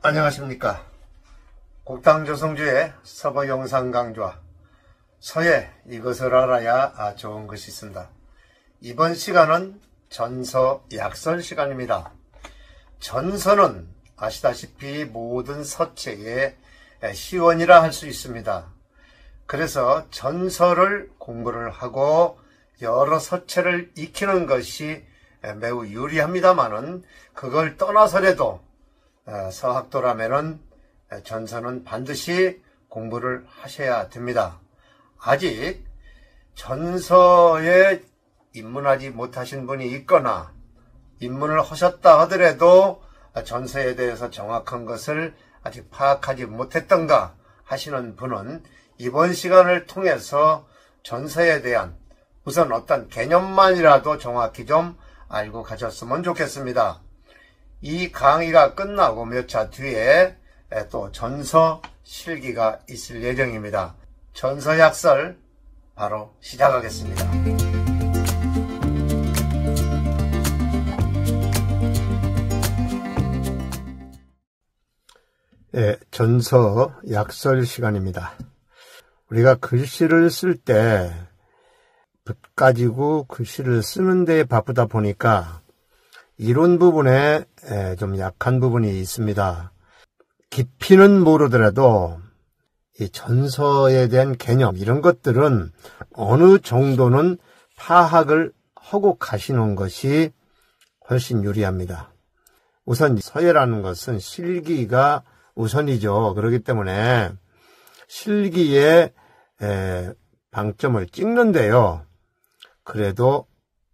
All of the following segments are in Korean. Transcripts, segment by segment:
안녕하십니까. 곡당조성주의 서버 영상 강좌 서예 이것을 알아야 좋은 것이 있습니다. 이번 시간은 전서 약설 시간입니다. 전서는 아시다시피 모든 서체의 시원이라 할 수 있습니다. 그래서 전서를 공부를 하고 여러 서체를 익히는 것이 매우 유리합니다마는 그걸 떠나서라도 서학도라면은 전서는 반드시 공부를 하셔야 됩니다. 아직 전서에 입문하지 못하신 분이 있거나 입문을 하셨다 하더라도 전서에 대해서 정확한 것을 아직 파악하지 못했던가 하시는 분은 이번 시간을 통해서 전서에 대한 우선 어떤 개념만이라도 정확히 좀 알고 가셨으면 좋겠습니다. 이 강의가 끝나고 몇 차 뒤에 또 전서 실기가 있을 예정입니다. 전서 약설 바로 시작하겠습니다. 전서 약설 시간입니다. 우리가 글씨를 쓸 때 붓 가지고 글씨를 쓰는 데 바쁘다 보니까 이론 부분에 좀 약한 부분이 있습니다. 깊이는 모르더라도 이 전서에 대한 개념 이런 것들은 어느 정도는 파악을 하고 가시는 것이 훨씬 유리합니다. 우선 서예라는 것은 실기가 우선이죠. 그렇기 때문에 실기에 방점을 찍는데요. 그래도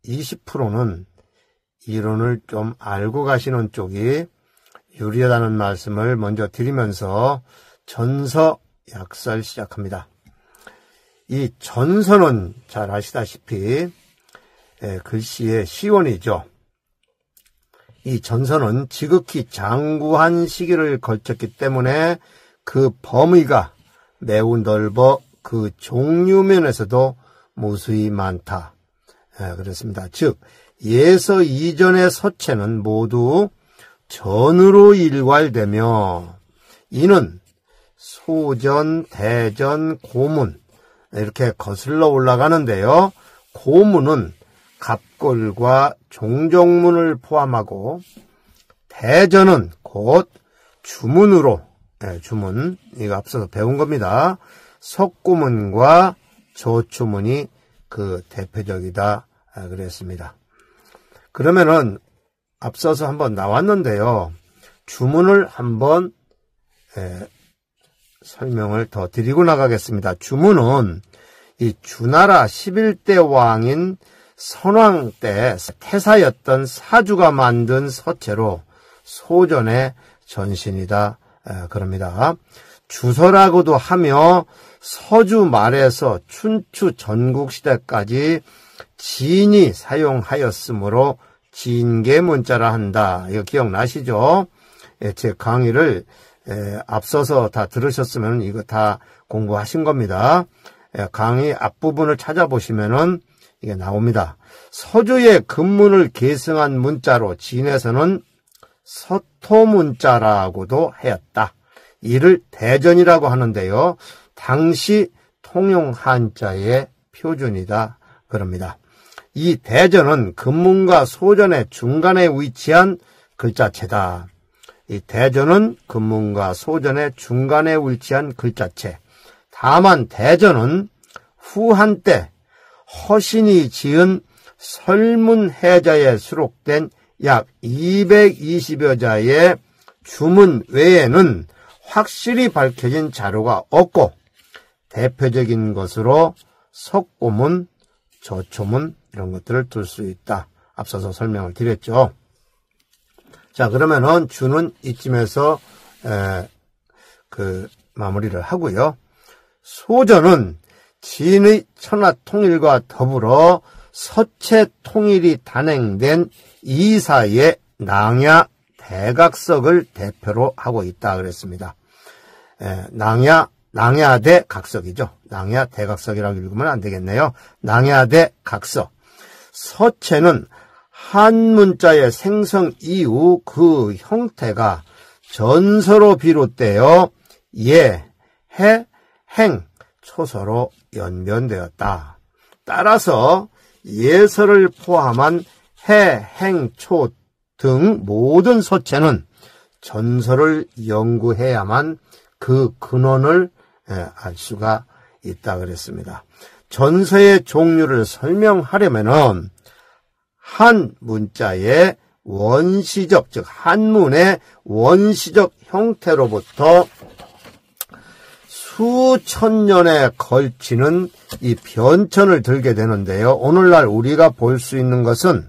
20%는 이론을 좀 알고 가시는 쪽이 유리하다는 말씀을 먼저 드리면서 전서 약설 시작합니다. 이 전서는 잘 아시다시피 글씨의 시원이죠. 이 전서는 지극히 장구한 시기를 거쳤기 때문에 그 범위가 매우 넓어 그 종류면에서도 무수히 많다. 그렇습니다. 즉 예서 이전의 서체는 모두 전으로 일괄되며 이는 소전, 대전, 고문 이렇게 거슬러 올라가는데요. 고문은 갑골과 종정문을 포함하고 대전은 곧 주문으로 주문 이거 앞서서 배운 겁니다. 석고문과 조추문이 그 대표적이다 그랬습니다. 그러면은 앞서서 한번 나왔는데요. 주문을 한번 설명을 더 드리고 나가겠습니다. 주문은 이 주나라 11대 왕인 선왕 때 태사였던 사주가 만든 서체로 소전의 전신이다 그럽니다. 주서라고도 하며 서주 말에서 춘추 전국시대까지 진이 사용하였으므로 진계문자라 한다. 이거 기억나시죠? 제 강의를 앞서서 다 들으셨으면 이거 다 공부하신 겁니다. 강의 앞부분을 찾아보시면은 이게 나옵니다. 서주의 금문을 계승한 문자로 진에서는 서토문자라고도 하였다. 이를 대전이라고 하는데요. 당시 통용 한자의 표준이다 그럽니다. 이 대전은 금문과 소전의 중간에 위치한 글자체다. 이 대전은 금문과 소전의 중간에 위치한 글자체. 다만 대전은 후한때 허신이 지은 설문해자에 수록된 약 220여 자의 주문 외에는 확실히 밝혀진 자료가 없고 대표적인 것으로 석고문, 조초문 이런 것들을 둘 수 있다. 앞서서 설명을 드렸죠. 자, 그러면은 주는 이쯤에서 마무리를 하고요. 소전은 진의 천하 통일과 더불어 서체 통일이 단행된 이사의 낭야 대각석을 대표로 하고 있다 그랬습니다. 낭야대 각석이죠. 낭야 대각석이라고 읽으면 안 되겠네요. 낭야대 각석. 서체는 한문자의 생성 이후 그 형태가 전서로 비롯되어 예, 해, 행, 초서로 연변되었다. 따라서 예서를 포함한 해, 행, 초 등 모든 서체는 전서를 연구해야만 그 근원을 알 수가 있다 그랬습니다. 전서의 종류를 설명하려면은 한 문자의 원시적, 즉 한문의 원시적 형태로부터 수천 년에 걸치는 이 변천을 들게 되는데요. 오늘날 우리가 볼 수 있는 것은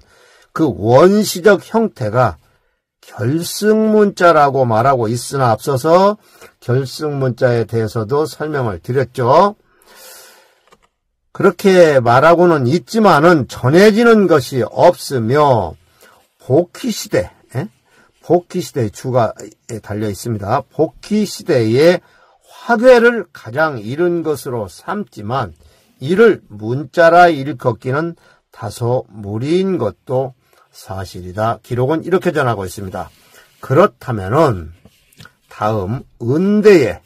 그 원시적 형태가 결승문자라고 말하고 있으나 앞서서 결승문자에 대해서도 설명을 드렸죠. 그렇게 말하고는 있지만은 전해지는 것이 없으며 복희시대, 복희시대의 주가에 달려 있습니다. 복희시대의 화괴를 가장 이른 것으로 삼지만 이를 문자라 일컫기는 다소 무리인 것도 사실이다. 기록은 이렇게 전하고 있습니다. 그렇다면은 다음 은대의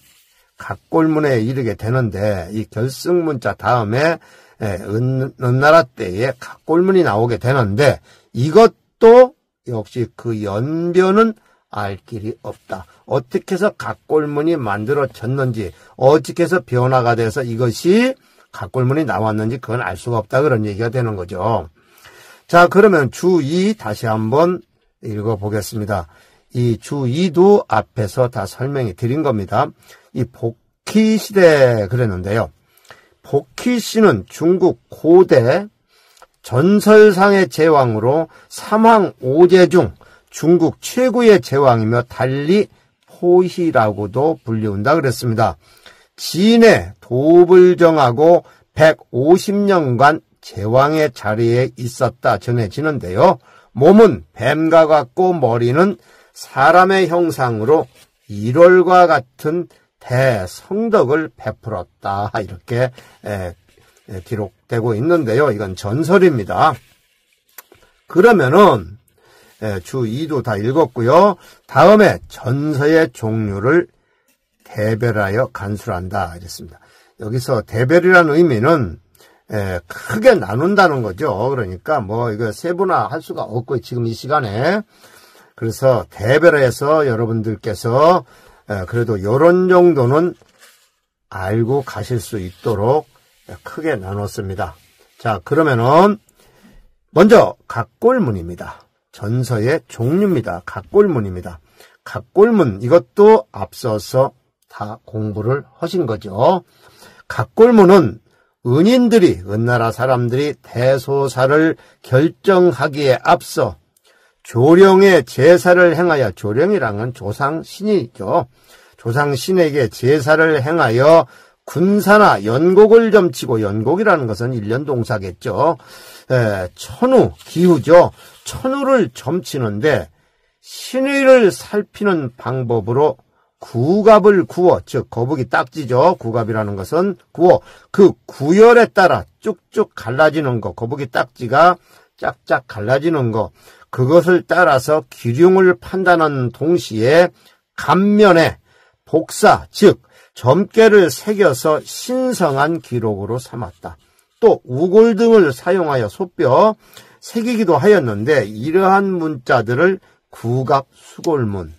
각골문에 이르게 되는데 이 결승문자 다음에 은나라 때에 각골문이 나오게 되는데 이것도 역시 그 연변은 알 길이 없다. 어떻게 해서 각골문이 만들어졌는지 어떻게 해서 변화가 돼서 이것이 각골문이 나왔는지 그건 알 수가 없다. 그런 얘기가 되는 거죠. 자, 그러면 주2 다시 한번 읽어보겠습니다. 이 주2도 앞에서 다 설명이 드린 겁니다. 이 복희시대 그랬는데요. 복희씨는 중국 고대 전설상의 제왕으로 삼왕 5제 중 중국 최고의 제왕이며 달리 포희라고도 불리운다 그랬습니다. 진에 도읍을 정하고 150년간 제왕의 자리에 있었다 전해지는데요. 몸은 뱀과 같고 머리는 사람의 형상으로 1월과 같은 대성덕을 베풀었다. 이렇게 기록되고 있는데요. 이건 전설입니다. 그러면은 주2도 다 읽었고요. 다음에 전서의 종류를 대별하여 간수한다 이랬습니다. 여기서 대별이라는 의미는 크게 나눈다는 거죠. 그러니까 뭐 이거 세분화할 수가 없고 지금 이 시간에 그래서 대별해서 여러분들께서 그래도 이런 정도는 알고 가실 수 있도록 크게 나눴습니다. 자, 그러면은 먼저 각골문입니다. 전서의 종류입니다. 각골문입니다. 각골문 이것도 앞서서 다 공부를 하신 거죠. 각골문은 은인들이 은나라 사람들이 대소사를 결정하기에 앞서 조령의 제사를 행하여 조령이랑은 조상신이죠. 조상신에게 제사를 행하여 군사나 연곡을 점치고 연곡이라는 것은 일련동사겠죠. 천우, 기후죠. 천우를 점치는데 신의를 살피는 방법으로 구갑을 구워, 즉 거북이 딱지죠. 구갑이라는 것은 구워 그 구열에 따라 쭉쭉 갈라지는 거, 거북이 딱지가 짝짝 갈라지는 거, 그것을 따라서 기륭을 판단하는 동시에 감면에 복사, 즉 점괘를 새겨서 신성한 기록으로 삼았다. 또 우골 등을 사용하여 소뼈 새기기도 하였는데 이러한 문자들을 구갑 수골문,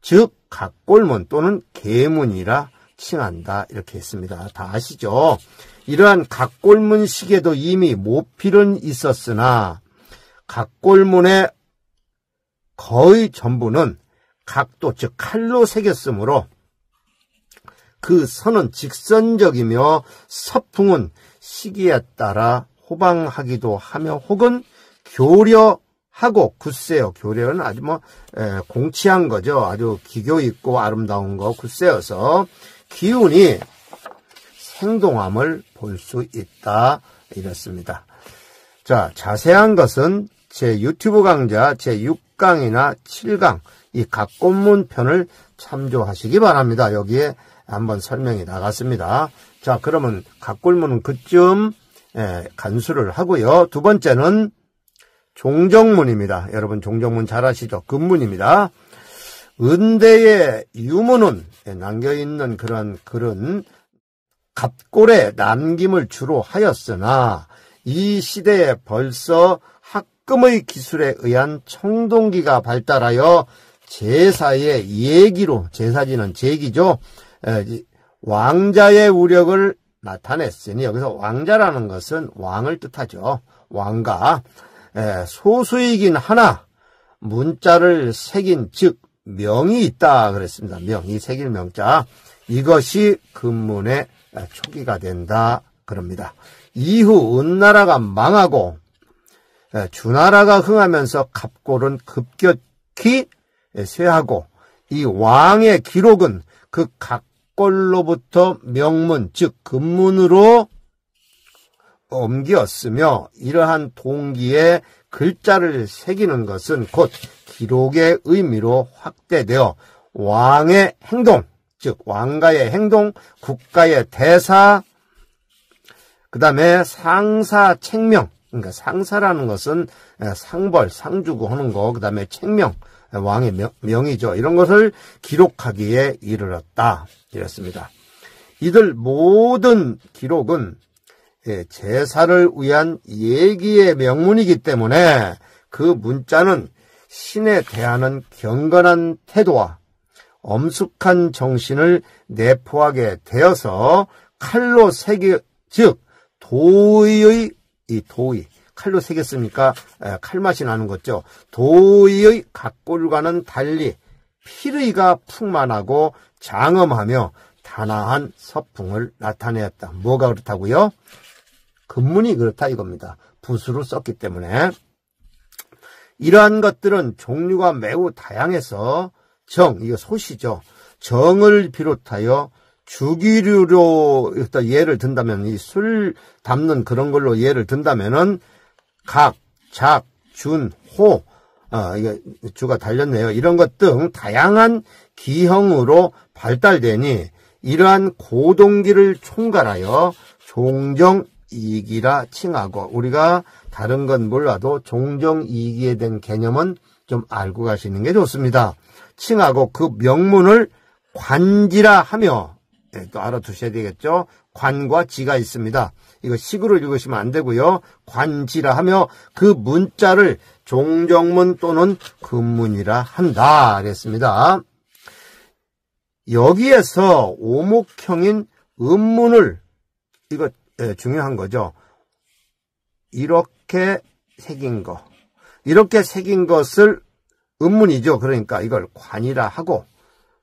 즉 각골문 또는 계문이라 칭한다. 이렇게 했습니다. 다 아시죠? 이러한 각골문 시계도 이미 모필은 있었으나 각골문의 거의 전부는 각도, 즉 칼로 새겼으므로 그 선은 직선적이며 서풍은 시기에 따라 호방하기도 하며 혹은 교려하고 굳세요. 교려는 아주 공치한 거죠. 아주 기교 있고 아름다운 거 굳세어서 기운이 생동함을 볼 수 있다. 이렇습니다. 자, 자세한 것은 제 유튜브 강좌 제 6강이나 7강 이 각골문 편을 참조하시기 바랍니다. 여기에 한번 설명이 나갔습니다. 자, 그러면 각골문은 그쯤 간수를 하고요. 두 번째는 종정문입니다. 여러분 종정문 잘 아시죠? 금문입니다. 은대의 유문은 남겨있는 그런 글은 갑골의 남김을 주로 하였으나 이 시대에 벌써 합금의 기술에 의한 청동기가 발달하여 제사의 예기로, 제사지는 제기죠, 왕자의 우력을 나타냈으니, 여기서 왕자라는 것은 왕을 뜻하죠. 왕가. 소수이긴 하나 문자를 새긴 즉 명이 있다 그랬습니다. 명, 이 새길 명자, 이것이 금문의 초기가 된다 그럽니다. 이후 은나라가 망하고 주나라가 흥하면서 갑골은 급격히 쇠하고, 이 왕의 기록은 그 갑골로부터 명문 즉 금문으로 옮겼으며, 이러한 동기에 글자를 새기는 것은 곧 기록의 의미로 확대되어 왕의 행동, 즉 왕가의 행동, 국가의 대사, 그 다음에 상사 책명, 그러니까 상사라는 것은 상벌, 상 주고 하는 거, 그 다음에 책명, 왕의 명이죠. 이런 것을 기록하기에 이르렀다 이랬습니다. 이들 모든 기록은 제사를 위한 예기의 명문이기 때문에 그 문자는 신에 대하는 경건한 태도와 엄숙한 정신을 내포하게 되어서 칼로 새겨, 즉 도의의, 이 도의, 칼로 새겼으니까 칼맛이 나는 거죠. 도의의 갑골과는 달리 필의가 풍만하고 장엄하며 단아한 서풍을 나타내었다. 뭐가 그렇다고요? 금문이 그렇다 이겁니다. 붓으로 썼기 때문에. 이러한 것들은 종류가 매우 다양해서 이거 소시죠. 정을 비롯하여 주기류로 예를 든다면, 이 술 담는 그런 걸로 예를 든다면은 각, 작, 준, 호, 이게 주가 달렸네요. 이런 것 등 다양한 기형으로 발달되니 이러한 고동기를 총괄하여 종정이익이라 칭하고, 우리가 다른 건 몰라도 종정이익에 대한 개념은 좀 알고 가시는 게 좋습니다. 칭하고 그 명문을 관지라 하며, 또 알아두셔야 되겠죠. 관과 지가 있습니다. 이거 식으로 읽으시면 안 되고요. 관지라 하며 그 문자를 종정문 또는 금문이라 한다 그랬습니다. 여기에서 오목형인 음문을, 이거 중요한 거죠. 이렇게 새긴 거, 이렇게 새긴 것을 음문이죠. 그러니까 이걸 관이라 하고,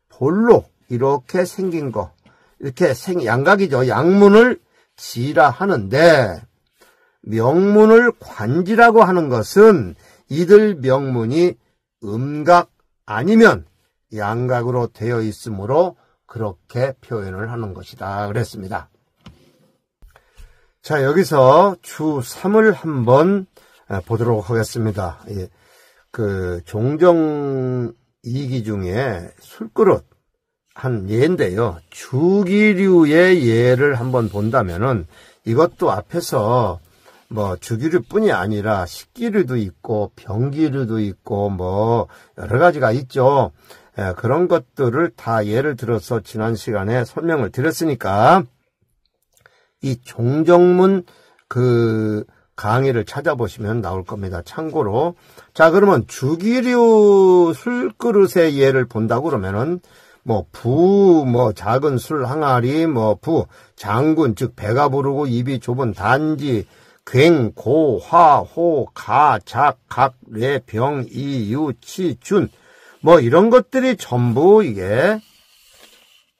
볼로 이렇게 생긴 거, 이렇게 양각이죠. 양문을 지라 하는데, 명문을 관지라고 하는 것은 이들 명문이 음각 아니면 양각으로 되어 있으므로 그렇게 표현을 하는 것이다 그랬습니다. 자, 여기서 주 3을 한번 보도록 하겠습니다. 그 종정이기 중에 술그릇 한 예인데요. 주기류의 예를 한번 본다면은, 이것도 앞에서 뭐 주기류뿐이 아니라 식기류도 있고 병기류도 있고 뭐 여러 가지가 있죠. 그런 것들을 다 예를 들어서 지난 시간에 설명을 드렸으니까 이 종정문 그 강의를 찾아보시면 나올 겁니다. 참고로. 자, 그러면 주기류 술그릇의 예를 본다고 그러면은 작은 술 항아리, 장군, 즉, 배가 부르고 입이 좁은 단지, 괭, 고, 화, 호, 가, 작, 각, 례, 병, 이, 유, 치, 준. 이런 것들이 전부 이게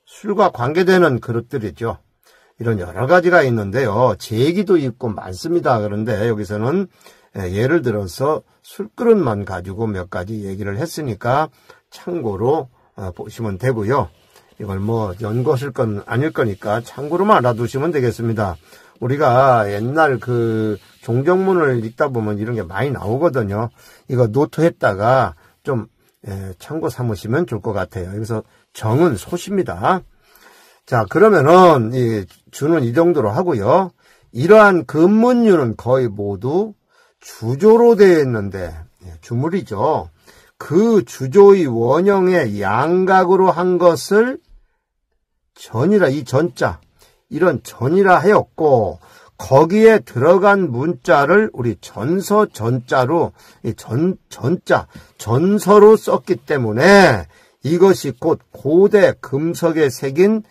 술과 관계되는 그릇들이죠. 이런 여러 가지가 있는데요. 제기도 있고 많습니다. 그런데 여기서는 예를 들어서 술그릇만 가지고 몇 가지 얘기를 했으니까 참고로 보시면 되고요. 이걸 연구하실 건 아닐 거니까 참고로만 알아두시면 되겠습니다. 우리가 옛날 그 종정문을 읽다 보면 이런 게 많이 나오거든요. 이거 노트했다가 좀 참고 삼으시면 좋을 것 같아요. 여기서 정은 소시입니다. 자, 그러면은 이 주는 이 정도로 하고요. 이러한 금문류는 거의 모두 주조로 되어 있는데, 주물이죠. 그 주조의 원형의 양각으로 한 것을 전이라, 이 전자, 이런 전이라 하였고, 거기에 들어간 문자를 우리 전서 전자로, 전자, 전서로 썼기 때문에 이것이 곧 고대 금석에 새긴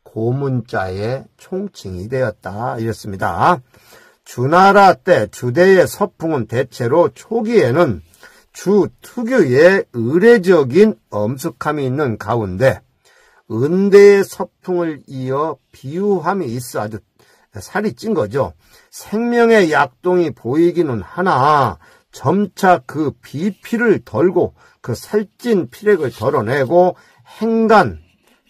고문자의 총칭이 되었다. 이랬습니다. 주나라 때 주대의 서풍은 대체로 초기에는 주 특유의 의례적인 엄숙함이 있는 가운데 은대의 서풍을 이어 비유함이 있어 아주 살이 찐 거죠. 생명의 약동이 보이기는 하나 점차 그 비피를 덜고 그 살찐 피력을 덜어내고 행간,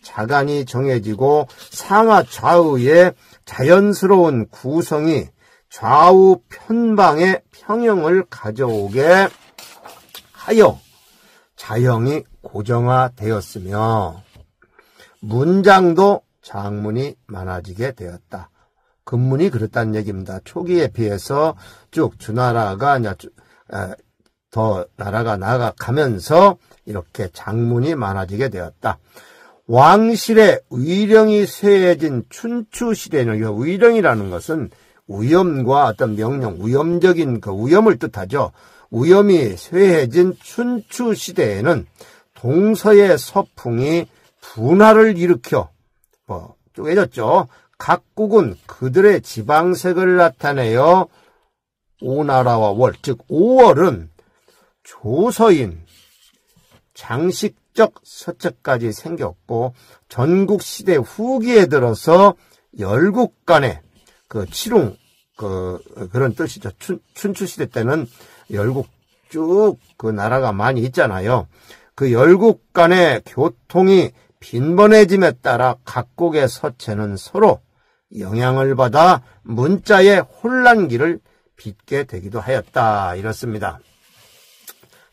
자간이 정해지고 상하 좌우의 자연스러운 구성이 좌우 편방의 평형을 가져오게 하여 자형이 고정화되었으며 문장도 장문이 많아지게 되었다. 근문이 그렇다는 얘기입니다. 초기에 비해서 쭉 주나라가 더 나라가 나아가면서 이렇게 장문이 많아지게 되었다. 왕실의 위령이 쇠해진 춘추시대는, 위령이라는 것은 위엄과 어떤 명령, 위엄적인 그 위엄을 뜻하죠. 위엄이 쇠해진 춘추시대에는 동서의 서풍이 분화를 일으켜 쪼개졌죠. 각국은 그들의 지방색을 나타내어 오나라와 월, 즉 5월은 조서인, 장식적 서책까지 생겼고 전국시대 후기에 들어서 열국 간의 그 치룽, 그런 뜻이죠. 춘추시대 때는 열국 쭉 그 나라가 많이 있잖아요. 그 열국 간의 교통이 빈번해짐에 따라 각국의 서체는 서로 영향을 받아 문자의 혼란기를 빚게 되기도 하였다. 이렇습니다.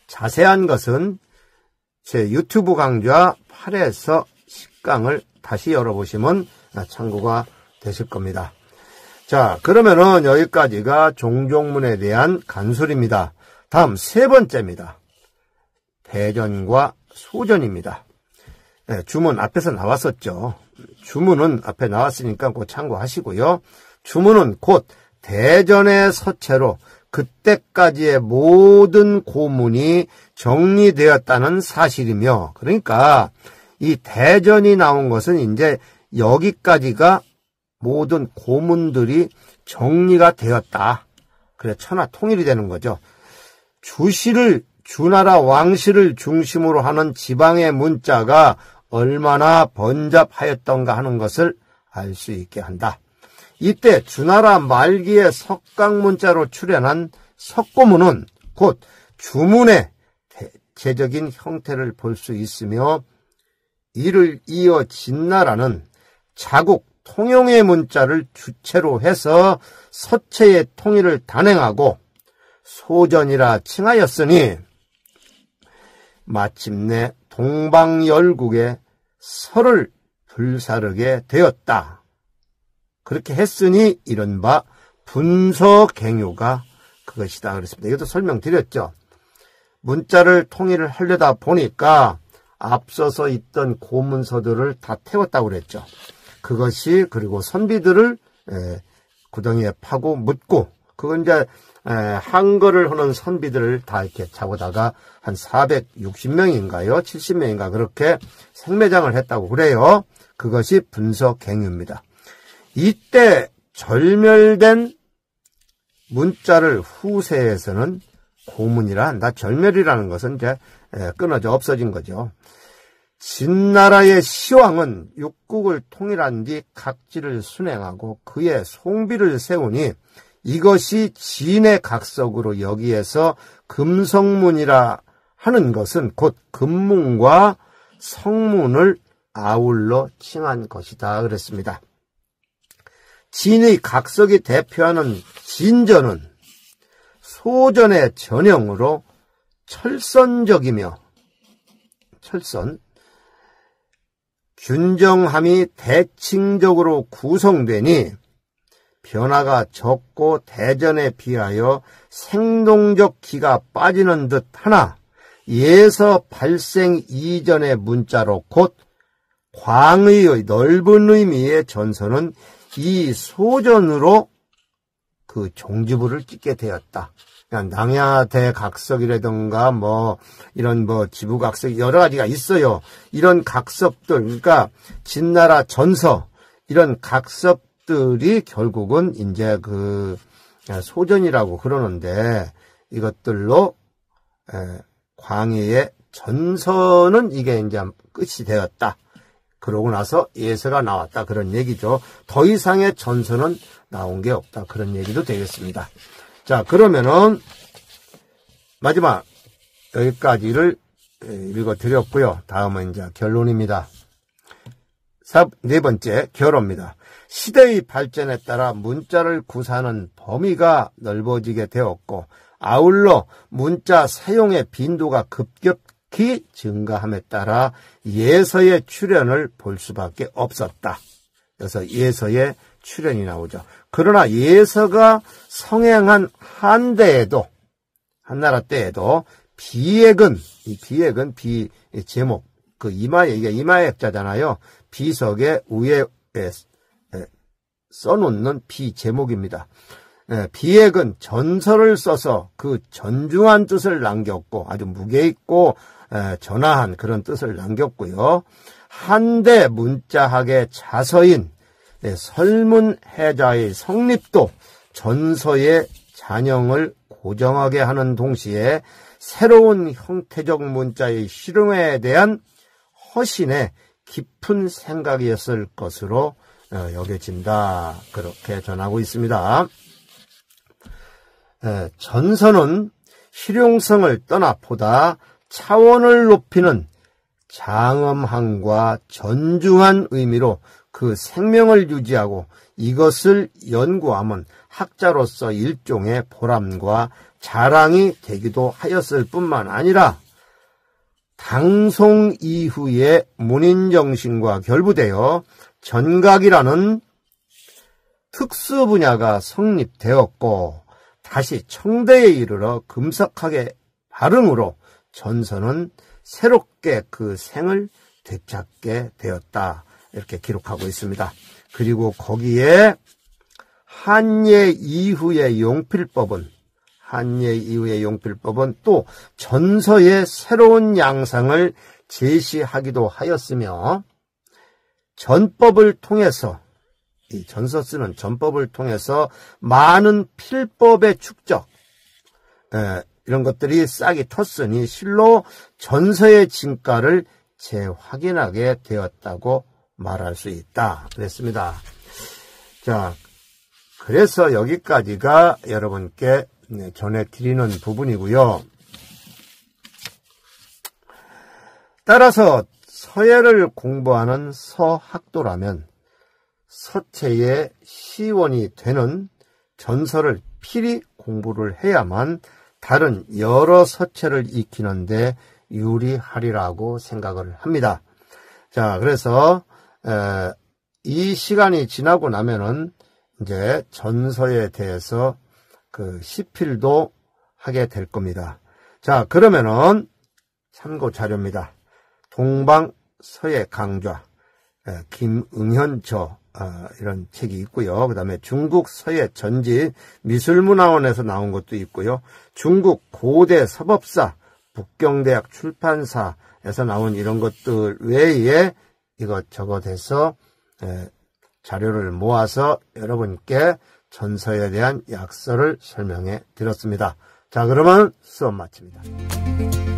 자세한 것은 제 유튜브 강좌 8에서 10강을 다시 열어보시면 참고가 되실 겁니다. 자, 그러면은 여기까지가 종종문에 대한 간술입니다. 다음 세 번째입니다. 대전과 소전입니다. 네, 주문 앞에서 나왔었죠. 주문은 앞에 나왔으니까 꼭 참고하시고요. 주문은 곧 대전의 서체로 그때까지의 모든 고문이 정리되었다는 사실이며, 그러니까 이 대전이 나온 것은 이제 여기까지가 모든 고문들이 정리가 되었다. 그래 천하 통일이 되는 거죠. 주나라 왕실을 중심으로 하는 지방의 문자가 얼마나 번잡하였던가 하는 것을 알 수 있게 한다. 이때 주나라 말기의 석강문자로 출현한 석고문은 곧 주문의 대체적인 형태를 볼 수 있으며, 이를 이어 진나라는 자국 통용의 문자를 주체로 해서 서체의 통일을 단행하고 소전이라 칭하였으니 마침내 동방열국에 설을 불사르게 되었다. 그렇게 했으니 이른바 분서갱유가 그것이다 그랬습니다. 이것도 설명드렸죠. 문자를 통일을 하려다 보니까 앞서서 있던 고문서들을 다 태웠다고 그랬죠. 그것이 그리고 선비들을 구덩이에 파고 묻고, 그건 이제 한거를 하는 선비들을 다 이렇게 잡아다가 한 460명인가요? 70명인가 그렇게 생매장을 했다고 그래요. 그것이 분서갱유입니다. 이때 절멸된 문자를 후세에서는 고문이라 한다. 절멸이라는 것은 이제 끊어져 없어진 거죠. 진나라의 시왕은 육국을 통일한 뒤 각지를 순행하고 그의 송비를 세우니 이것이 진의 각석으로 여기에서 금성문이라 하는 것은 곧 금문과 성문을 아울러 칭한 것이다 그랬습니다. 진의 각석이 대표하는 진전은 소전의 전형으로 철선적이며 균정함이 대칭적으로 구성되니 변화가 적고 대전에 비하여 생동적 기가 빠지는 듯 하나 예서 발생 이전의 문자로 곧 광의의 넓은 의미의 전서는 이 소전으로 그 종지부를 찍게 되었다. 낭야대각석이라든가 이런 지부각석 여러 가지가 있어요. 이런 각석들, 그러니까 진나라 전서 이런 각석들이 결국은 이제 그 소전이라고 그러는데, 이것들로 광해의 전서는 이게 이제 끝이 되었다. 그러고 나서 예서가 나왔다. 그런 얘기죠. 더 이상의 전서는 나온 게 없다. 그런 얘기도 되겠습니다. 자, 그러면은 마지막 여기까지를 읽어드렸고요. 다음은 이제 결론입니다. 네 번째, 결어입니다. 시대의 발전에 따라 문자를 구사하는 범위가 넓어지게 되었고, 아울러 문자 사용의 빈도가 급격히 증가함에 따라 예서의 출현을 볼 수밖에 없었다. 그래서 예서의 출현이 나오죠. 그러나 예서가 성행한 한나라 때에도 비액은 제목, 그 이게 이마액자잖아요. 비석의 위에 써놓는 비제목입니다. 비액은 전서를 써서 그 전중한 뜻을 남겼고, 아주 무게 있고 전하한 그런 뜻을 남겼고요. 한대 문자학의 자서인 설문해자의 성립도 전서의 잔영을 고정하게 하는 동시에 새로운 형태적 문자의 실용에 대한 허신의 깊은 생각이었을 것으로 여겨진다. 그렇게 전하고 있습니다. 전서는 실용성을 떠나 보다 차원을 높이는 장엄함과 전중한 의미로 그 생명을 유지하고 이것을 연구하면 학자로서 일종의 보람과 자랑이 되기도 하였을 뿐만 아니라 당송 이후에 문인정신과 결부되어 전각이라는 특수 분야가 성립되었고, 다시 청대에 이르러 금석학의 발흥으로 전서는 새롭게 그 생을 되찾게 되었다. 이렇게 기록하고 있습니다. 그리고 거기에 한예 이후의 용필법은 또 전서의 새로운 양상을 제시하기도 하였으며, 전법을 통해서, 이 전서 쓰는 전법을 통해서 많은 필법의 축적, 이런 것들이 싹이 텄으니 실로 전서의 진가를 재확인하게 되었다고 말할 수 있다. 그랬습니다. 자, 그래서 여기까지가 여러분께 전해드리는 부분이고요. 따라서 서예를 공부하는 서학도라면 서체의 시원이 되는 전서를 필히 공부를 해야만 다른 여러 서체를 익히는데 유리하리라고 생각을 합니다. 자, 그래서 이 시간이 지나고 나면은 이제 전서에 대해서 그 시필도 하게 될 겁니다. 자, 그러면은 참고 자료입니다. 동방서예 강좌, 김응현저 이런 책이 있고요. 그 다음에 중국 서예 전집 미술문화원에서 나온 것도 있고요. 중국 고대 서법사 북경대학 출판사에서 나온 이런 것들 외에 이것저것 해서 자료를 모아서 여러분께 전서에 대한 약서를 설명해 드렸습니다. 자, 그러면 수업 마칩니다.